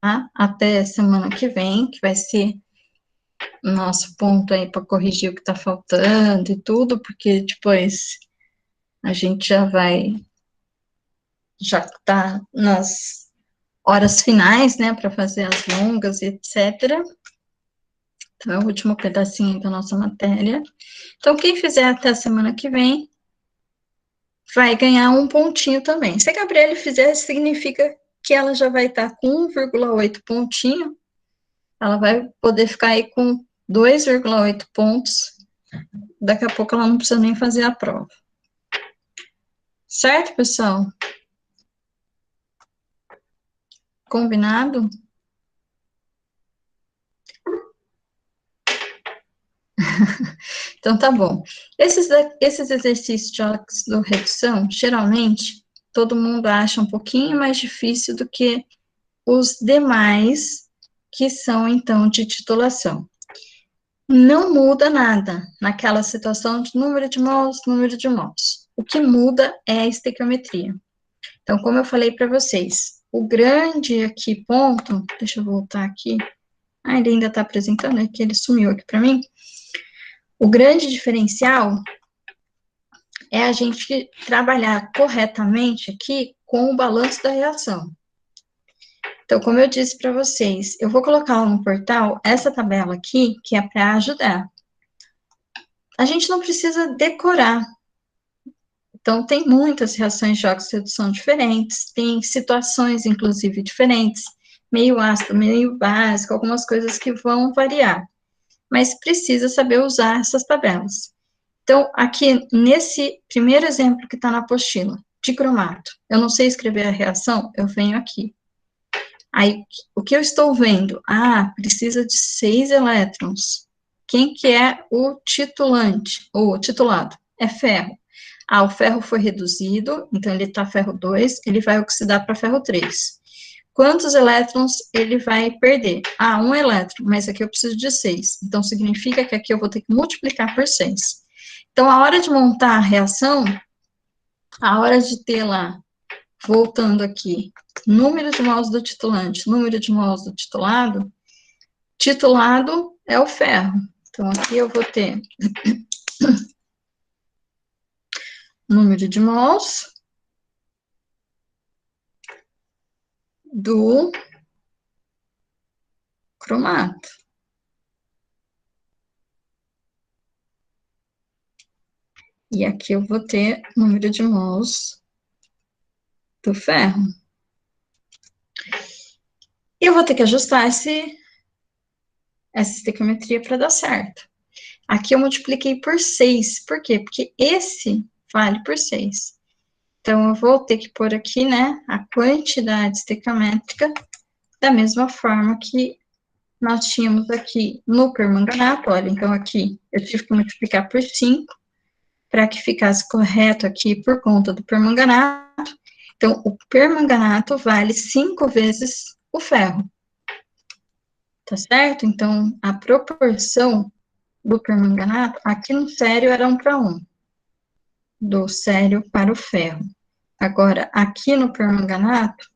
tá, até semana que vem, que vai ser nosso ponto aí para corrigir o que está faltando e tudo, porque depois a gente já está nas horas finais, né, para fazer as longas, etc. Então, é o último pedacinho da nossa matéria. Então, quem fizer até a semana que vem, vai ganhar um pontinho também. Se a Gabriele fizer, significa que ela já vai estar com 1,8 pontinho, ela vai poder ficar aí com 2,8 pontos daqui a pouco ela não precisa nem fazer a prova. Certo, pessoal? Combinado? Então, tá bom. Esses exercícios de oxidoredução, geralmente, todo mundo acha um pouquinho mais difícil do que os demais, que são, então, de titulação. Não muda nada naquela situação de número de mols, número de mols. O que muda é a estequiometria. Então, como eu falei para vocês, o grande aqui ponto, deixa eu voltar aqui, ele ainda está apresentando, é que ele sumiu aqui para mim. O grande diferencial é a gente trabalhar corretamente aqui com o balanço da reação. Então, como eu disse para vocês, eu vou colocar lá no portal essa tabela aqui, que é para ajudar. A gente não precisa decorar. Então, tem muitas reações de oxirredução diferentes, tem situações, inclusive, diferentes, meio ácido, meio básico, algumas coisas que vão variar. Mas precisa saber usar essas tabelas. Então, aqui, nesse primeiro exemplo que está na apostila, de cromato, eu não sei escrever a reação, eu venho aqui. Aí, o que eu estou vendo? Precisa de 6 elétrons. Quem que é o titulante, ou o titulado? É ferro. O ferro foi reduzido, então ele está ferro 2, ele vai oxidar para ferro 3. Quantos elétrons ele vai perder? 1 elétron, mas aqui eu preciso de 6. Então, significa que aqui eu vou ter que multiplicar por 6. Então, a hora de montar a reação, a hora de ter lá, voltando aqui, número de mols do titulante, número de mols do titulado é o ferro. Então, aqui eu vou ter número de mols do cromato. E aqui eu vou ter número de mols do ferro. E eu vou ter que ajustar essa estequiometria para dar certo. Aqui eu multipliquei por 6. Por quê? Porque esse vale por 6. Então, eu vou ter que pôr aqui, né, a quantidade estequiométrica da mesma forma que nós tínhamos aqui no permanganato. Olha, então aqui eu tive que multiplicar por 5 para que ficasse correto aqui por conta do permanganato. Então, o permanganato vale 5 vezes o ferro. Tá certo? Então, a proporção do permanganato, aqui no sério era 1:1, do sério para o ferro. Agora, aqui no permanganato,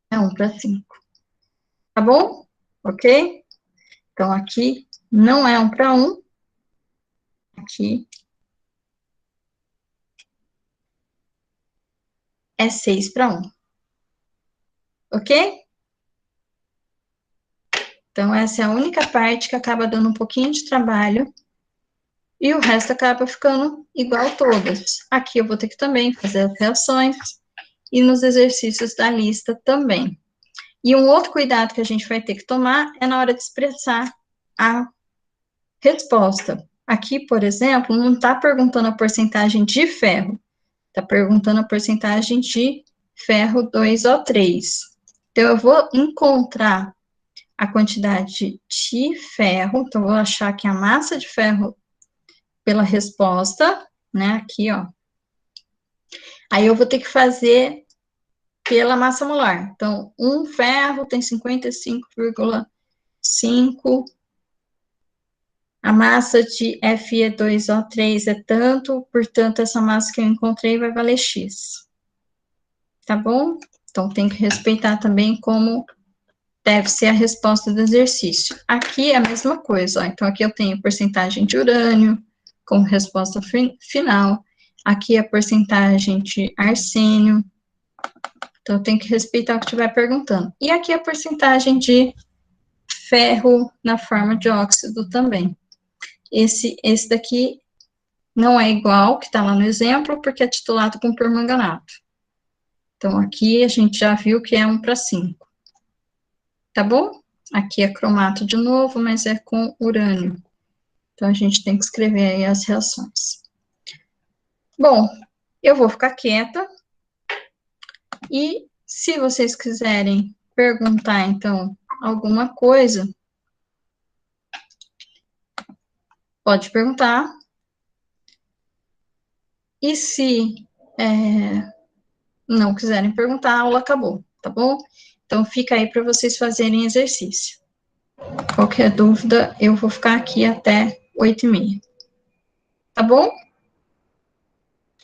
é 1:5. Tá bom? Ok? Então, aqui não é 1:1, aqui é 6:1. Ok? Então, essa é a única parte que acaba dando um pouquinho de trabalho e o resto acaba ficando igual todas. Aqui eu vou ter que também fazer as reações e nos exercícios da lista também. E um outro cuidado que a gente vai ter que tomar é na hora de expressar a resposta. Aqui, por exemplo, não está perguntando a porcentagem de ferro, está perguntando a porcentagem de ferro 2O3. Então, eu vou encontrar a quantidade de ferro, então, vou achar aqui a massa de ferro pela resposta, né, aqui, ó. Aí, eu vou ter que fazer pela massa molar. Então, um ferro tem 55,5, a massa de Fe2O3 é tanto, portanto, essa massa que eu encontrei vai valer X. Tá bom? Então, tem que respeitar também como deve ser a resposta do exercício. Aqui é a mesma coisa, ó. Então, aqui eu tenho porcentagem de urânio como resposta final. Aqui é a porcentagem de arsênio. Então, eu tenho que respeitar o que estiver perguntando. E aqui é a porcentagem de ferro na forma de óxido também. Esse daqui não é igual, que está lá no exemplo, porque é titulado com permanganato. Então, aqui a gente já viu que é 1:5. Tá bom? Aqui é cromato de novo, mas é com urânio. Então, a gente tem que escrever aí as reações. Bom, eu vou ficar quieta. E se vocês quiserem perguntar, então, alguma coisa, pode perguntar. E se não quiserem perguntar, a aula acabou, tá bom? Então, fica aí para vocês fazerem exercício. Qualquer dúvida, eu vou ficar aqui até 8h30. Tá bom?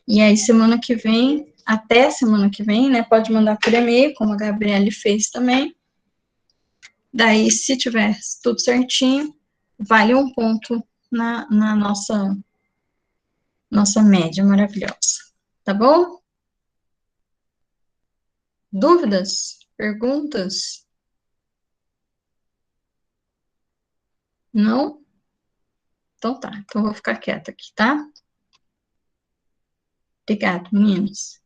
E aí, semana que vem, até semana que vem, né? Pode mandar por e-mail, como a Gabriele fez também. Daí, se tiver tudo certinho, vale um ponto na nossa média maravilhosa. Tá bom? Dúvidas? Perguntas? Não? Então tá. Então, eu vou ficar quieta aqui, tá? Obrigada, meninos.